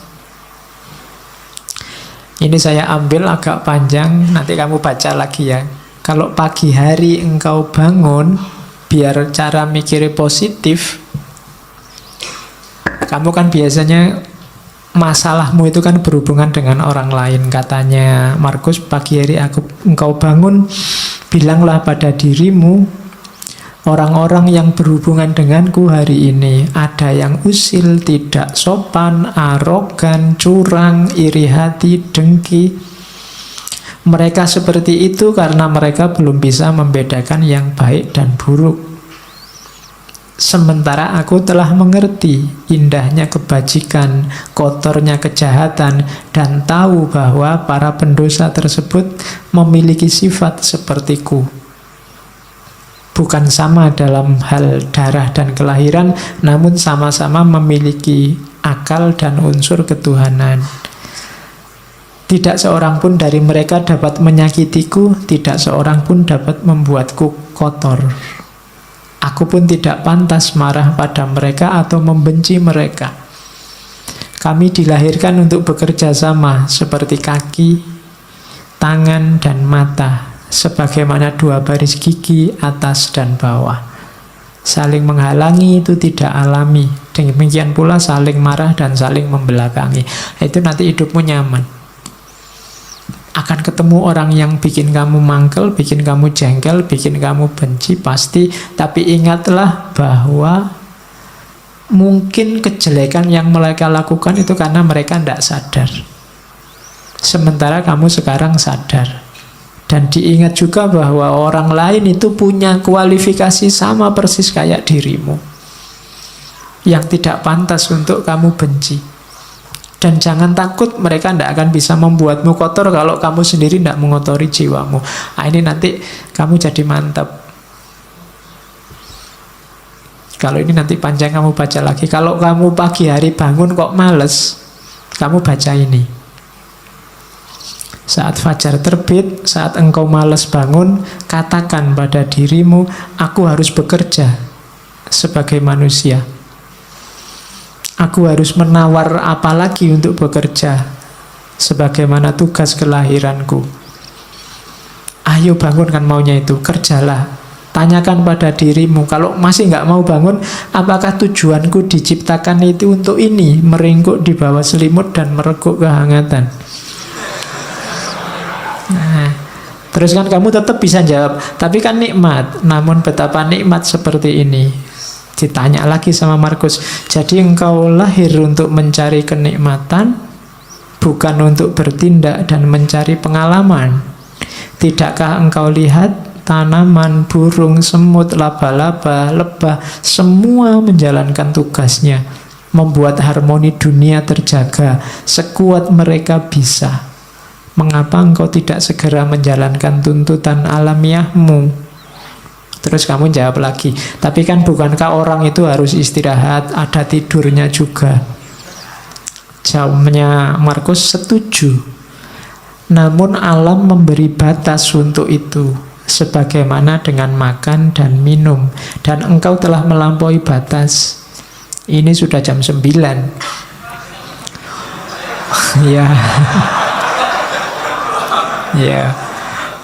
Ini saya ambil agak panjang, nanti kamu baca lagi ya. Kalau pagi hari engkau bangun, biar cara mikirnya positif. Kamu kan biasanya masalahmu itu kan berhubungan dengan orang lain. Katanya Markus, pagi hari engkau bangun, bilanglah pada dirimu, orang-orang yang berhubungan denganku hari ini, ada yang usil, tidak sopan, arogan, curang, iri hati, dengki. Mereka seperti itu karena mereka belum bisa membedakan yang baik dan buruk. Sementara aku telah mengerti indahnya kebajikan, kotornya kejahatan, dan tahu bahwa para pendosa tersebut memiliki sifat sepertiku. Bukan sama dalam hal darah dan kelahiran, namun sama-sama memiliki akal dan unsur ketuhanan. Tidak seorang pun dari mereka dapat menyakitiku, tidak seorang pun dapat membuatku kotor. Aku pun tidak pantas marah pada mereka atau membenci mereka. Kami dilahirkan untuk bekerja sama seperti kaki, tangan, dan mata, sebagaimana dua baris gigi atas dan bawah. Saling menghalangi itu tidak alami. Demikian pula saling marah dan saling membelakangi. Itu nanti hidupmu nyaman. Akan ketemu orang yang bikin kamu mangkel, bikin kamu jengkel, bikin kamu benci, pasti. Tapi ingatlah bahwa mungkin kejelekan yang mereka lakukan itu karena mereka tidak sadar. Sementara kamu sekarang sadar. Dan diingat juga bahwa orang lain itu punya kualifikasi sama persis kayak dirimu, yang tidak pantas untuk kamu benci. Dan jangan takut, mereka tidak akan bisa membuatmu kotor kalau kamu sendiri tidak mengotori jiwamu. Nah, ini nanti kamu jadi mantap. Kalau ini nanti panjang, kamu baca lagi. Kalau kamu pagi hari bangun kok males, kamu baca ini. Saat fajar terbit, saat engkau malas bangun, katakan pada dirimu, aku harus bekerja sebagai manusia. Aku harus menawar apa lagi untuk bekerja, sebagaimana tugas kelahiranku. Ayo bangun, kan maunya itu, kerjalah. Tanyakan pada dirimu, kalau masih nggak mau bangun, apakah tujuanku diciptakan itu untuk ini, meringkuk di bawah selimut dan mereguk kehangatan? Nah, terus kan kamu tetap bisa jawab, tapi kan nikmat. Namun betapa nikmat seperti ini. Ditanya lagi sama Markus, jadi engkau lahir untuk mencari kenikmatan, bukan untuk bertindak dan mencari pengalaman. Tidakkah engkau lihat tanaman, burung, semut, laba-laba, lebah, semua menjalankan tugasnya, membuat harmoni dunia terjaga sekuat mereka bisa. Mengapa engkau tidak segera menjalankan tuntutan alamiahmu? Terus kamu jawab lagi, tapi kan bukankah orang itu harus istirahat, ada tidurnya juga? Jawabnya Markus, setuju. Namun alam memberi batas untuk itu, sebagaimana dengan makan dan minum. Dan engkau telah melampaui batas. Ini sudah jam 9. Ya. Ya.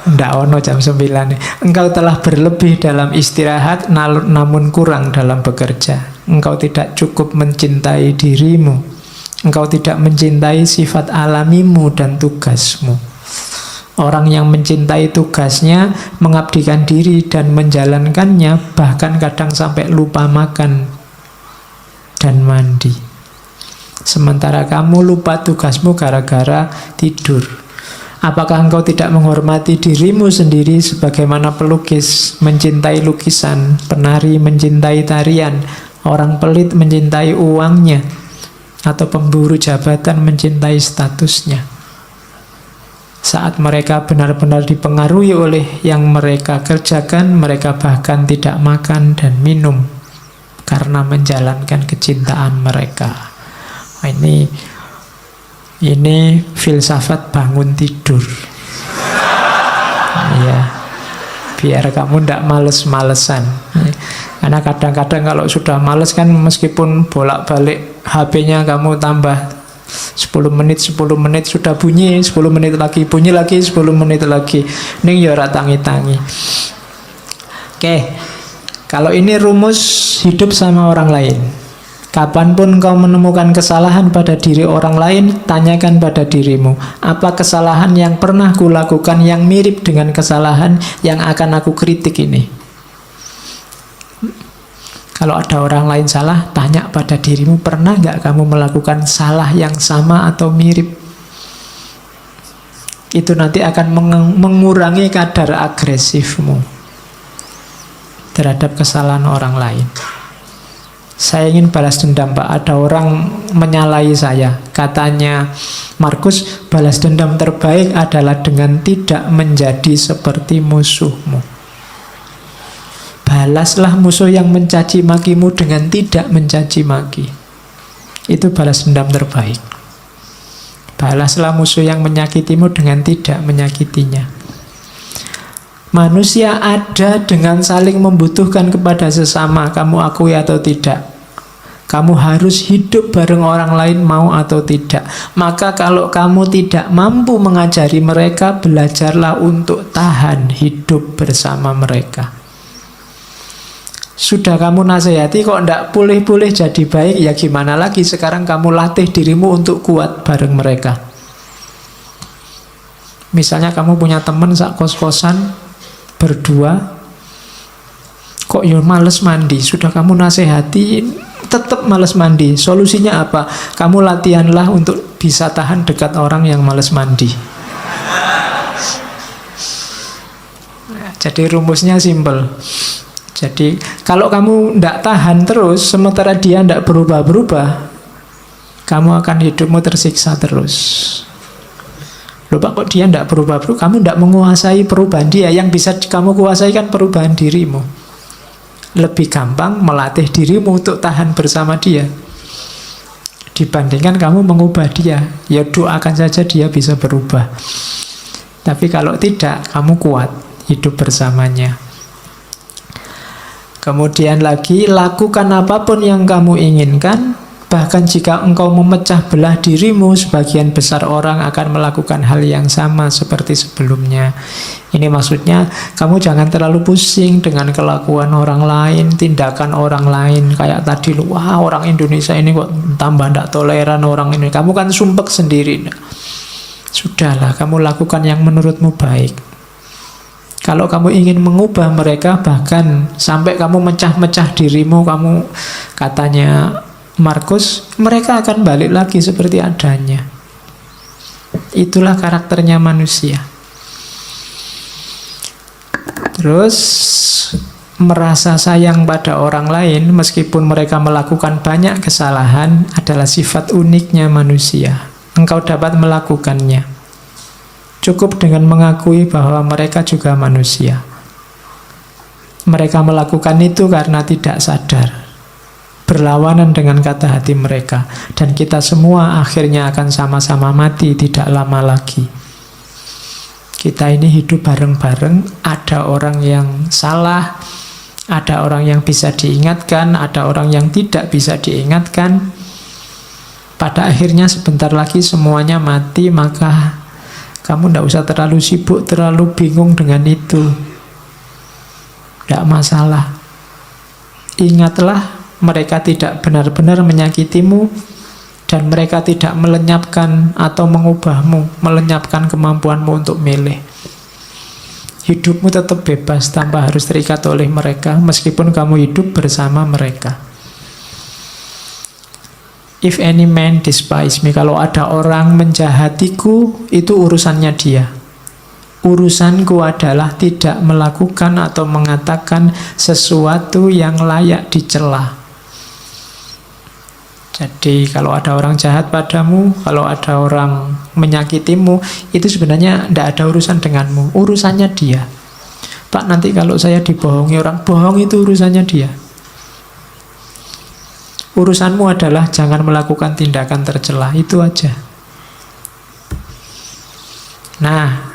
Ndak ono jam 9. Engkau telah berlebih dalam istirahat, namun kurang dalam bekerja. Engkau tidak cukup mencintai dirimu. Engkau tidak mencintai sifat alamimu dan tugasmu. Orang yang mencintai tugasnya, mengabdikan diri dan menjalankannya, bahkan kadang sampai lupa makan dan mandi. Sementara kamu lupa tugasmu gara-gara tidur. Apakah engkau tidak menghormati dirimu sendiri sebagaimana pelukis mencintai lukisan, penari mencintai tarian, orang pelit mencintai uangnya, atau pemburu jabatan mencintai statusnya? Saat mereka benar-benar dipengaruhi oleh yang mereka kerjakan, mereka bahkan tidak makan dan minum karena menjalankan kecintaan mereka. Ini filsafat bangun tidur. Ya, biar kamu tidak males-malesan. Karena kadang-kadang kalau sudah males kan, meskipun bolak-balik HP-nya kamu tambah 10 menit sudah bunyi, 10 menit lagi bunyi lagi, 10 menit lagi. Ini ya ora tangi-tangi. Oke, kalau ini rumus hidup sama orang lain. Kapanpun kau menemukan kesalahan pada diri orang lain, tanyakan pada dirimu, apa kesalahan yang pernah kulakukan yang mirip dengan kesalahan yang akan aku kritik ini? Kalau ada orang lain salah, tanya pada dirimu, pernah nggak kamu melakukan salah yang sama atau mirip? Itu nanti akan mengurangi kadar agresifmu terhadap kesalahan orang lain. Saya ingin balas dendam, Pak. Ada orang menyalahi saya. Katanya, Markus, balas dendam terbaik adalah dengan tidak menjadi seperti musuhmu. Balaslah musuh yang mencaci makimu dengan tidak mencaci maki. Itu balas dendam terbaik. Balaslah musuh yang menyakitimu dengan tidak menyakitinya. Manusia ada dengan saling membutuhkan kepada sesama, kamu akui atau tidak. Kamu harus hidup bareng orang lain, mau atau tidak. Maka kalau kamu tidak mampu mengajari mereka, belajarlah untuk tahan hidup bersama mereka. Sudah kamu nasihati kok tidak boleh-boleh jadi baik, ya gimana lagi? Sekarang kamu latih dirimu untuk kuat bareng mereka. Misalnya kamu punya teman sak kos-kosan berdua, kok ya males mandi. Sudah kamu nasihati, tetap males mandi. Solusinya apa? Kamu latihanlah untuk bisa tahan dekat orang yang males mandi. Jadi rumusnya simple. Jadi kalau kamu tidak tahan terus, sementara dia tidak berubah-berubah, kamu akan hidupmu tersiksa terus. Loh Pak, kok dia tidak berubah-berubah? Kamu tidak menguasai perubahan dia. Yang bisa kamu kuasai kan perubahan dirimu. Lebih gampang melatih dirimu untuk tahan bersama dia dibandingkan kamu mengubah dia. Ya doakan saja dia bisa berubah. Tapi kalau tidak, kamu kuat hidup bersamanya. Kemudian lagi, lakukan apapun yang kamu inginkan. Bahkan jika engkau memecah belah dirimu, sebagian besar orang akan melakukan hal yang sama seperti sebelumnya. Ini maksudnya, kamu jangan terlalu pusing dengan kelakuan orang lain, tindakan orang lain. Kayak tadi, wah orang Indonesia ini kok tambah tidak toleran orang ini. Kamu kan sumpek sendiri. Sudahlah, kamu lakukan yang menurutmu baik. Kalau kamu ingin mengubah mereka, bahkan sampai kamu mecah-mecah dirimu, kamu katanya Markus, mereka akan balik lagi seperti adanya. Itulah karakternya manusia. Terus merasa sayang pada orang lain meskipun mereka melakukan banyak kesalahan adalah sifat uniknya manusia. Engkau dapat melakukannya. Cukup dengan mengakui bahwa mereka juga manusia. Mereka melakukan itu karena tidak sadar, berlawanan dengan kata hati mereka. Dan kita semua akhirnya akan sama-sama mati tidak lama lagi. Kita ini hidup bareng-bareng. Ada orang yang salah, ada orang yang bisa diingatkan, ada orang yang tidak bisa diingatkan. Pada akhirnya sebentar lagi semuanya mati. Maka kamu tidak usah terlalu sibuk, terlalu bingung dengan itu. Tidak masalah. Ingatlah, mereka tidak benar-benar menyakitimu, dan mereka tidak melenyapkan atau mengubahmu, melenyapkan kemampuanmu untuk milih. Hidupmu tetap bebas tanpa harus terikat oleh mereka, meskipun kamu hidup bersama mereka. If any man despise me, kalau ada orang menjahatiku, itu urusannya dia. Urusanku adalah tidak melakukan atau mengatakan sesuatu yang layak dicela. Jadi kalau ada orang jahat padamu, kalau ada orang menyakitimu, itu sebenarnya tidak ada urusan denganmu, urusannya dia. Pak, nanti kalau saya dibohongi orang, bohong itu urusannya dia. Urusanmu adalah jangan melakukan tindakan tercela, itu aja. Nah,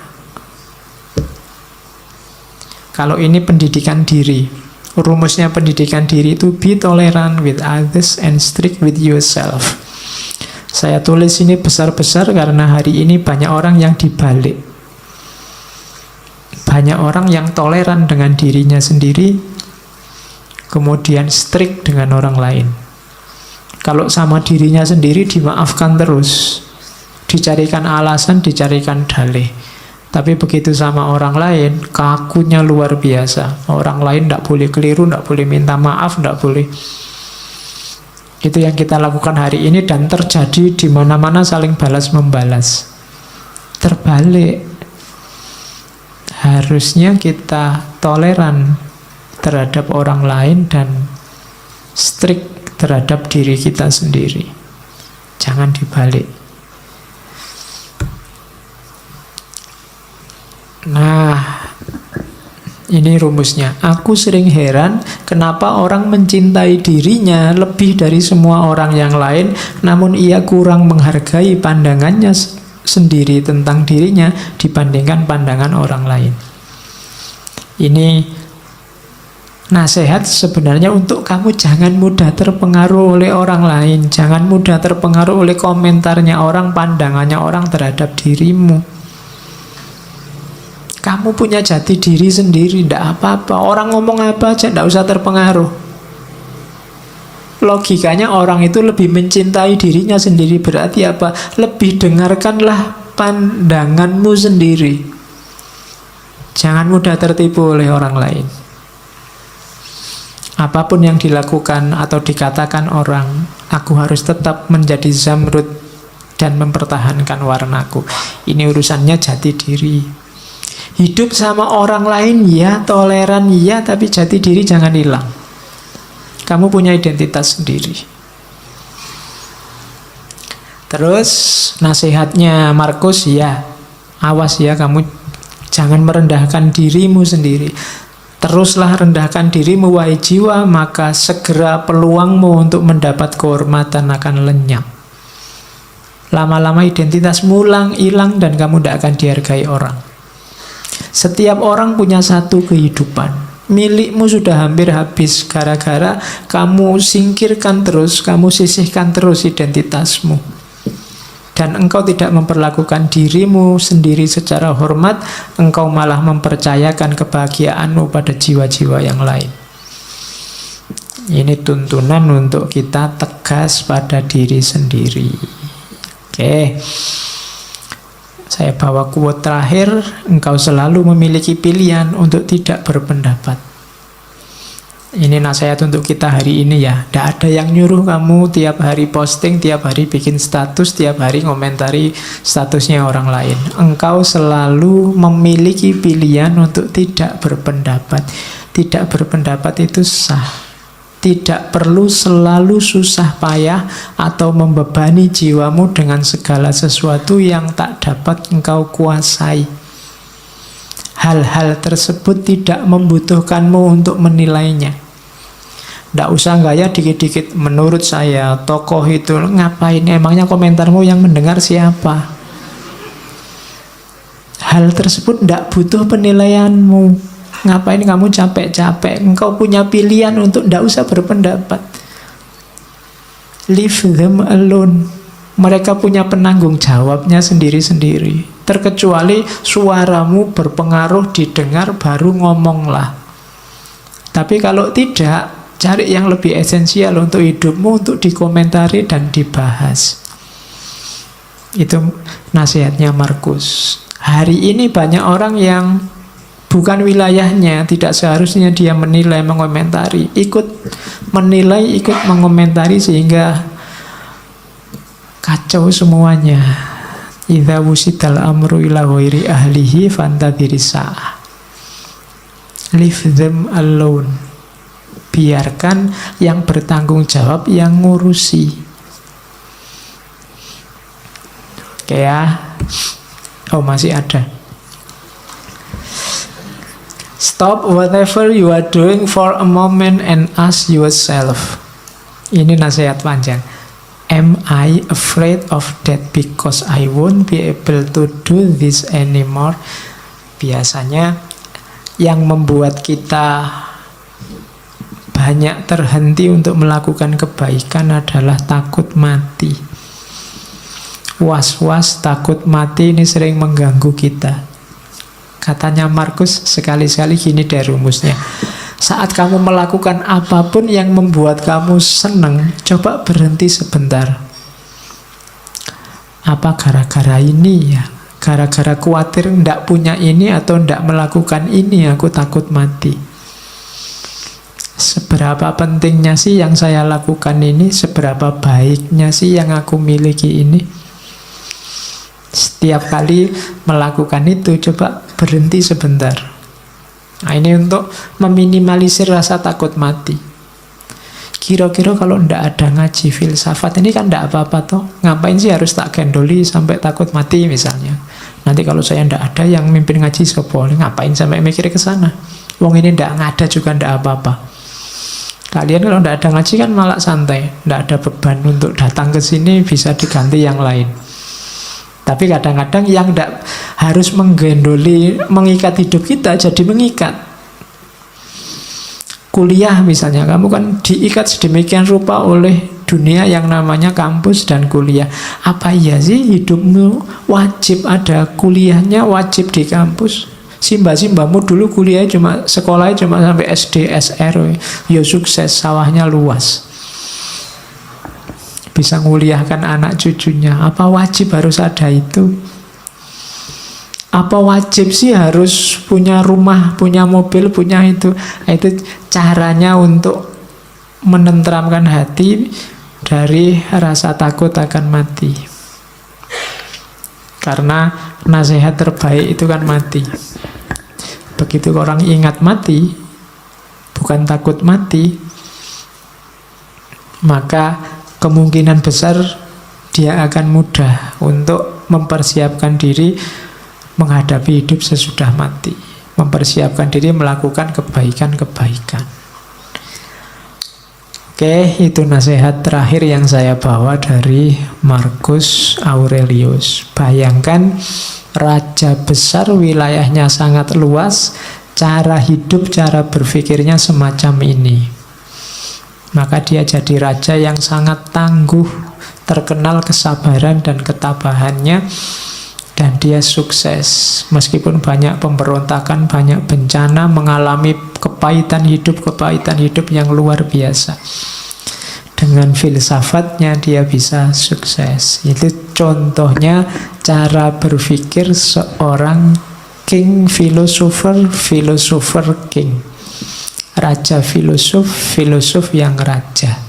kalau ini pendidikan diri, rumusnya pendidikan diri itu be tolerant with others and strict with yourself. Saya tulis ini besar-besar karena hari ini banyak orang yang dibalik. Banyak orang yang toleran dengan dirinya sendiri, kemudian strict dengan orang lain. Kalau sama dirinya sendiri dimaafkan terus, dicarikan alasan, dicarikan dalih. Tapi begitu sama orang lain, kakunya luar biasa. Orang lain tidak boleh keliru, tidak boleh minta maaf, tidak boleh. Itu yang kita lakukan hari ini dan terjadi di mana-mana, saling balas-membalas. Terbalik. Harusnya kita toleran terhadap orang lain dan strict terhadap diri kita sendiri. Jangan dibalik. Nah, ini rumusnya. Aku sering heran kenapa orang mencintai dirinya lebih dari semua orang yang lain, namun ia kurang menghargai pandangannya sendiri tentang dirinya dibandingkan pandangan orang lain. Ini nasihat sebenarnya untuk kamu jangan mudah terpengaruh oleh orang lain, jangan mudah terpengaruh oleh komentarnya orang, pandangannya orang terhadap dirimu. Kamu punya jati diri sendiri, tidak apa-apa. Orang ngomong apa aja, tidak usah terpengaruh. Logikanya orang itu lebih mencintai dirinya sendiri, berarti apa? Lebih dengarkanlah pandanganmu sendiri. Jangan mudah tertipu oleh orang lain. Apapun yang dilakukan atau dikatakan orang, aku harus tetap menjadi zamrud dan mempertahankan warnaku. Ini urusannya jati diri. Hidup sama orang lain ya, toleran ya, tapi jati diri jangan hilang. Kamu punya identitas sendiri. Terus nasihatnya Markus, ya, awas ya, kamu jangan merendahkan dirimu sendiri. Teruslah rendahkan dirimu, wahai jiwa, maka segera peluangmu untuk mendapat kehormatan akan lenyap. Lama-lama identitasmu hilang dan kamu tidak akan dihargai orang. Setiap orang punya satu kehidupan. Milikmu sudah hampir habis gara-gara kamu singkirkan terus, kamu sisihkan terus identitasmu. Dan engkau tidak memperlakukan dirimu sendiri secara hormat, engkau malah mempercayakan kebahagiaanmu pada jiwa-jiwa yang lain. Ini tuntunan untuk kita tegas pada diri sendiri. Oke. Saya bawa quote terakhir, engkau selalu memiliki pilihan untuk tidak berpendapat. Ini nasihat untuk kita hari ini ya. Tidak ada yang nyuruh kamu tiap hari posting, tiap hari bikin status, tiap hari ngomentari statusnya orang lain. Engkau selalu memiliki pilihan untuk tidak berpendapat. Tidak berpendapat itu sah. Tidak perlu selalu susah payah atau membebani jiwamu dengan segala sesuatu yang tak dapat engkau kuasai. Hal-hal tersebut tidak membutuhkanmu untuk menilainya. Tidak usah gaya dikit-dikit. Menurut saya tokoh itu ngapain? Emangnya komentarmu yang mendengar siapa? Hal tersebut tidak butuh penilaianmu. Ngapain kamu capek-capek? Engkau punya pilihan untuk tidak usah berpendapat. Leave them alone. Mereka punya penanggung jawabnya sendiri-sendiri. Terkecuali suaramu berpengaruh didengar, baru ngomonglah. Tapi kalau tidak, cari yang lebih esensial untuk hidupmu, untuk dikomentari dan dibahas. Itu nasihatnya Markus. Hari ini banyak orang yang bukan wilayahnya, tidak seharusnya dia menilai, mengomentari. Ikut menilai, ikut mengomentari, sehingga kacau semuanya. Idza wusidal amru ila ghairi ahlihi fantadhiri sa'ah. Leave them alone. Biarkan yang bertanggung jawab yang ngurusi. Oke ya. Oh, masih ada. Stop whatever you are doing for a moment and ask yourself. Ini nasihat panjang. Am I afraid of death because I won't be able to do this anymore? Biasanya yang membuat kita banyak terhenti untuk melakukan kebaikan adalah takut mati. Was-was, takut mati ini sering mengganggu kita. Katanya Markus sekali-sekali gini deh rumusnya. Saat kamu melakukan apapun yang membuat kamu senang, coba berhenti sebentar. Apa gara-gara ini ya? Gara-gara khawatir ndak punya ini atau ndak melakukan ini, aku takut mati. Seberapa pentingnya sih yang saya lakukan ini? Seberapa baiknya sih yang aku miliki ini? Setiap kali melakukan itu, coba berhenti sebentar. Nah, ini untuk meminimalisir rasa takut mati. Kira-kira kalau ndak ada ngaji filsafat ini kan ndak apa-apa toh. Ngapain sih harus tak gendoli sampai takut mati misalnya. Nanti kalau saya ndak ada yang mimpin ngaji sopo, ngapain sampai mikir ke sana. Wong ini ndak ada juga ndak apa-apa. Kalian kalau ndak ada ngaji kan malah santai, ndak ada beban untuk datang ke sini, bisa diganti yang lain. Tapi kadang-kadang yang tidak harus menggendoli, mengikat hidup kita, jadi mengikat. Kuliah misalnya, kamu kan diikat sedemikian rupa oleh dunia yang namanya kampus dan kuliah. Apa iya sih hidupmu wajib ada kuliahnya, wajib di kampus? Simba-simbamu dulu kuliah sekolahnya cuma sampai SD, SR, ya sukses, sawahnya luas. Bisa nguliahkan anak cucunya. Apa wajib harus ada itu? Apa wajib sih harus punya rumah, punya mobil, punya itu? Itu caranya untuk menenteramkan hati dari rasa takut akan mati. Karena nasihat terbaik itu kan mati. Begitu orang ingat mati, bukan takut mati, maka kemungkinan besar dia akan mudah untuk mempersiapkan diri menghadapi hidup sesudah mati. Mempersiapkan diri melakukan kebaikan-kebaikan. Oke, itu nasihat terakhir yang saya bawa dari Marcus Aurelius. Bayangkan raja besar, wilayahnya sangat luas, cara hidup, cara berpikirnya semacam ini. Maka dia jadi raja yang sangat tangguh, terkenal kesabaran dan ketabahannya, dan dia sukses. Meskipun banyak pemberontakan, banyak bencana, mengalami kepahitan hidup yang luar biasa. Dengan filsafatnya dia bisa sukses. Itu contohnya cara berpikir seorang king philosopher king. Raja filosof yang raja.